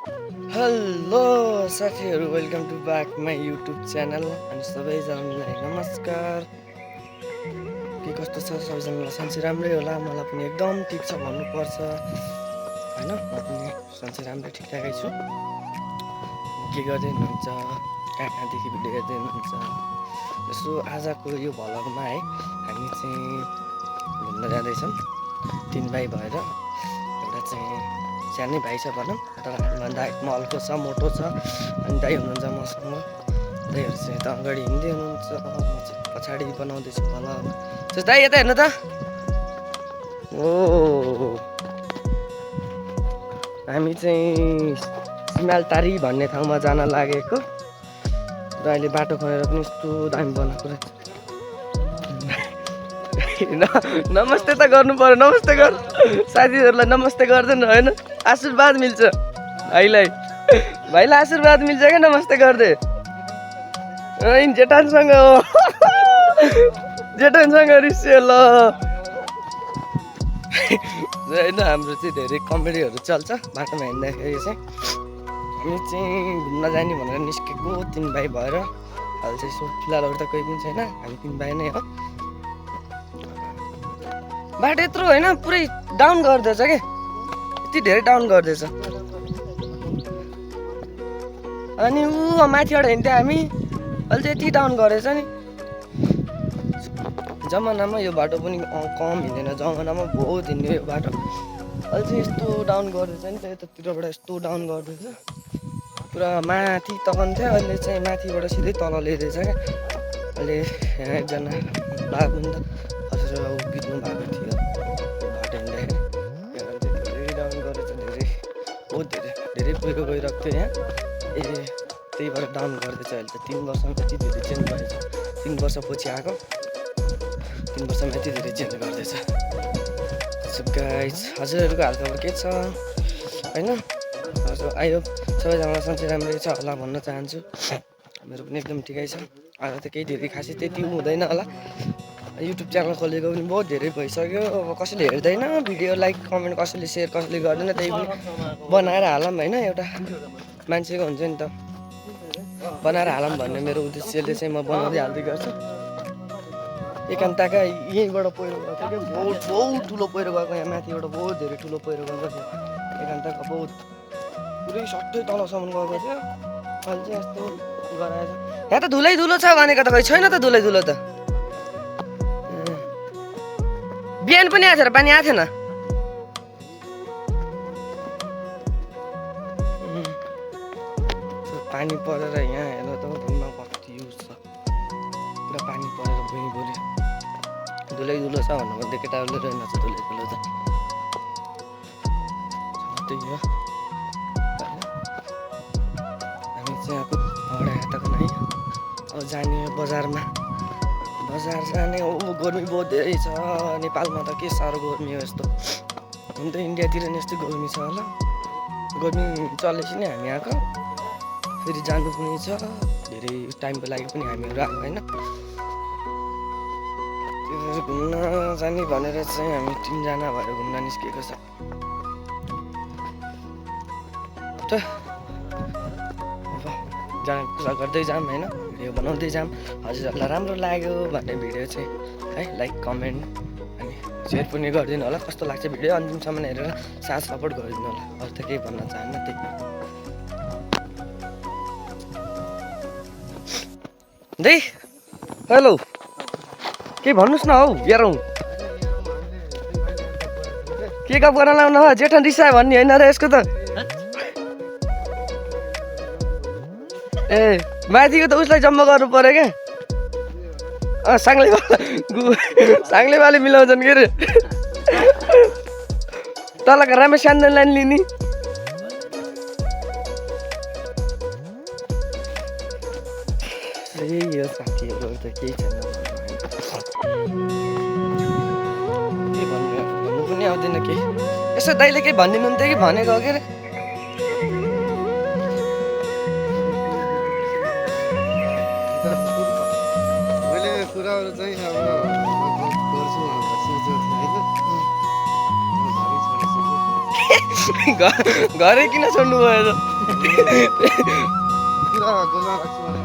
Hello साथीहरू, welcome to back my YouTube channel. अनि सबैजनालाई नमस्कार। के कस्तो छ सबैजनालाई? सन्चै राम्रै होला। मलाई पनि एकदम ठिक छ भन्नुपर्छ होइन। म पनि सन्चै राम्रै ठिकठाकै छु। के गर्दै हुनुहुन्छ? कहाँदेखि भिडियो हेर्दै हुनुहुन्छ? यसो आजको यो भ्लगमा है हामी चाहिँ घुम्न जाँदैछौँ 3 भाइ भएर। एउटा चाहिँ सानै भाइ छ भनौँ, तर दाइ मलको छ, मोटो छ। अनि दाइ हुनुहुन्छ मसँग। दाइहरू चाहिँ यता अगाडि हिँड्दै हुनुहुन्छ, म चाहिँ पछाडि बनाउँदैछु भ्लग। दाइ यता हेर्नु त। ओ हामी चाहिँ सिमालटारी भन्ने ठाउँमा जान लागेको र अहिले बाटो खनेर पनि यस्तो दामी बनाएको रहेछ। नमस्ते त गर्नु पर्यो। नमस्ते गर साथीहरूलाई, नमस्ते गर्दैन होइन, आशीर्वाद मिल्छ भाइलाई। भाइलाई आशीर्वाद मिल्छ क्या नमस्ते गर्दै। जेठानसँग हो, जेठानसँग रिसियो ल होइन। हाम्रो चाहिँ धेरै कमेडीहरू चल्छ बाटोमा हिँड्दाखेरि चाहिँ। हामी चाहिँ घुम्न जाने भनेर निस्केको 3 भाइ भएर। अहिले चाहिँ यसो फिलहाल अरू त कोही पनि छैन, हामी 3 भाइ नै हो। बाटो यत्रो होइन, पुरै डाउन गर्दैछ क्या, यति धेरै डाउन गर्दैछ। अनि माथिबाट हिँड्थ्यो हामी, अहिले चाहिँ यति डाउन गरेछ नि। जमानामा यो बाटो पनि कम हिँड्दैन, जमानामा बहुत हिँड्ने यो बाटो। अहिले चाहिँ यस्तो डाउन गर्दैछ नि त, यतातिरबाट यस्तो डाउन गर्दैछ। पुरा माथि तकन्थ्यो, अहिले चाहिँ माथिबाट सिधै तल ल्याइदिएछ क्या। अहिले यहाँ एकजना बाबु नि त खसेर बित्नु भएको थियो बाटो हिँड्दाखेरि। यहाँ धेरै डाउन गरेछ, धेरै बहुत धेरै पहिरो गइरहेको थियो यहाँ। त्यही भएर डाउन गर्दैछ अहिले त। 3 वर्षमा यति धेरै चेन्ज भएछ। 3 वर्षपछि आएको, 3 वर्षमा यति धेरै चेन्ज गर्दैछ। सो गाइज, हजुरहरूको हालखबर के छ होइन? हजुर आयो सबैजना सन्चै राम्रै छ होला भन्न चाहन्छु। मेरो पनि एकदम ठिकै छ। आज त केही धेरै खासै त्यति हुँदैन होला। युट्युब च्यानल खोलेको पनि बहुत धेरै भइसक्यो। अब कसैले हेर्दैन भिडियो, लाइक कमेन्ट कसैले सेयर कसैले गर्दैन। त्यही पनि बनाएर हालौँ होइन, एउटा मान्छेको हुन्छ नि त, बनाएर हालौँ भन्ने मेरो उद्देश्यले चाहिँ म बनाउँदै हाल्दै गर्छु। एकान्तका यहीँबाट पहिरो गएको थियो कि, बहुत ठुलो पहिरो गएको, यहाँ माथिबाट बहुत धेरै ठुलो पहिरो गएको थियो। एकान्तका बहुत पुरै सट्टै तलसम्म गएको थियो। अहिले चाहिँ यस्तो गराएछ। यहाँ त धुलै धुलो छ भनेको त, खै छैन त धुलै धुलो त। बिहान पनि आएको थियो र पानी आएको थिएन। पानी परेर यहाँ हेर्नु त भुइँमा कति युज छ, पुरा पानी परेर भुइँ बोल्यो। धुलै धुलो छ भन्नुभन्दा केटाहरूले रहेनछ धुलै धुलो त। त्यही हो। हामी चाहिँ आएको हडाटाको नै अब जाने बजारमा, बजार जाने हो। गर्मी बहुत धेरै छ नेपालमा त, के साह्रो गर्मी हो यस्तो। हुन त इन्डियातिर नि यस्तै गर्मी छ होला। गर्मी चलेपछि नै हामी आएको, फेरि जानु पनि छ। धेरै टाइमको लागि पनि हामीहरू आएको होइन। घुम्न जाने भनेर चाहिँ हामी 3 जना भएर घुम्न निस्केको छ। कुरा गर्दै जाऊँ होइन, भिडियो बनाउँदै जाऊँ। हजुरहरूलाई राम्रो लाग्यो भन्ने भिडियो चाहिँ है लाइक कमेन्ट अनि सेयर पनि गरिदिनु होला। कस्तो लाग्छ भिडियो अन्तिमसम्म हेरेर साथ सपोर्ट गरिदिनु होला। अरू त केही भन्न चाहन्न, त्यही। दे हेलो, केही भन्नुहोस् न हौ यारौँ। के गफ गर्न लाउनु हो? जेठन रिसायो भन्ने होइन र यसको त। ए माथिको त उसलाई जम्मा गर्नु पर्यो क्या। साङ्लेवाले मिलाउँछन् के अरे। तलको राम्रो सानो लाइन लिने। यही हो साथीहरू, त केही छैन। के भन्नु पनि आउँदैन केही। यसो दाइले केही भनिदिनु हुन्थ्यो कि भनेको हो के अरे। कुराहरू चाहिँ अब लगभग गर्छु भनेर सोचेको थिएँ होइन, घरै किन छोड्नु भयो त कुरा गोलमा राख्छु भने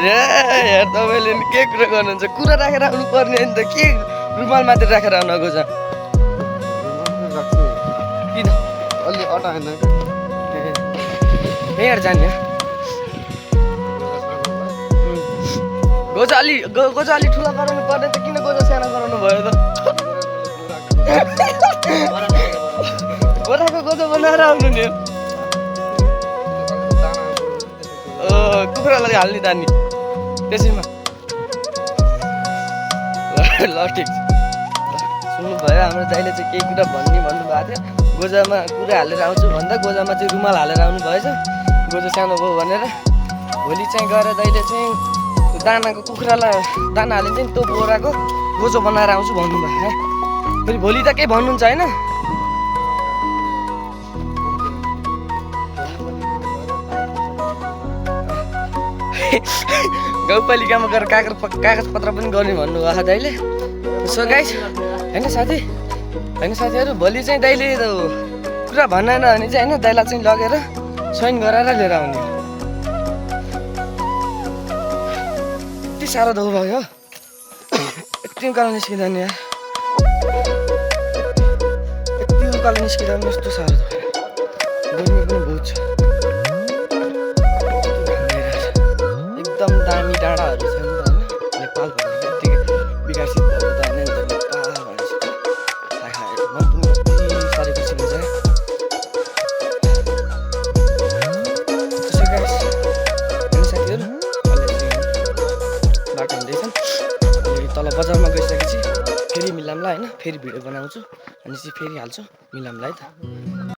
ए यार तपाईँले नि के कुरा गर्नुहुन्छ कुरा राखेर आउनु पर्ने नि त के रुमाल मात्रै राखेर आउनु गोजा राख्छु किन अलि अटाएन ए यार जाने गोजा अलि ठुलो गराउनु पर्ने त किन गोजा सानो गराउनु भयो त गोराको गोजा बनाएर आउनु नि कुखुरालाई हाल्ने दानी त्यसैमा ल ठिक छ सुन्नु भयो हाम्रो दाइले चाहिँ केही कुरा भन्नुभएको थियो गोजामा कुरा हालेर आउँछु भन्दा गोजामा चाहिँ रुमाल हालेर आउनु भएछ गोजा सानो भयो भनेर भोलि चाहिँ गएर दाइले चाहिँ दानाको कुखुरालाई दाना हालिन्छ नि त्यो बोराको गोजो बनाएर आउँछु भन्नुभयो है फेरि भोलि त केही भन्नुहुन्छ होइन गाउँपालिकामा गएर कागज पत्र पनि गर्ने भन्नुभएको दाइले सो गाइस होइन साथीहरू भोलि चाहिँ दाइले कुरा भनेन भने चाहिँ होइन दाइलाई चाहिँ लगेर साइन गराएर लिएर आउने यति साह्रो दुःख भयो यति उकालो निस्किँदा नि यार यति उकालो निस्किँदा पनि यस्तो साह्रो दुःख गर्मी पनि बहुत छ एकदम दामी डाँडाहरू छ नि त होइन नेपाल भनेको यत्तिकै विकसित भएको त होइन नि त नेपाल भनेपछि हाय हाय म पनि कति साह्रै खुसी हुन्छ त्यसो गाइस होइन साथीहरू अहिले चाहिँ बाटो हिँड्दैछन् अनि तल बजारमा गइसकेपछि फेरि मिलाउँला होइन फेरि भिडियो बनाउँछु अनि चाहिँ फेरि हाल्छु मिलाउँला है त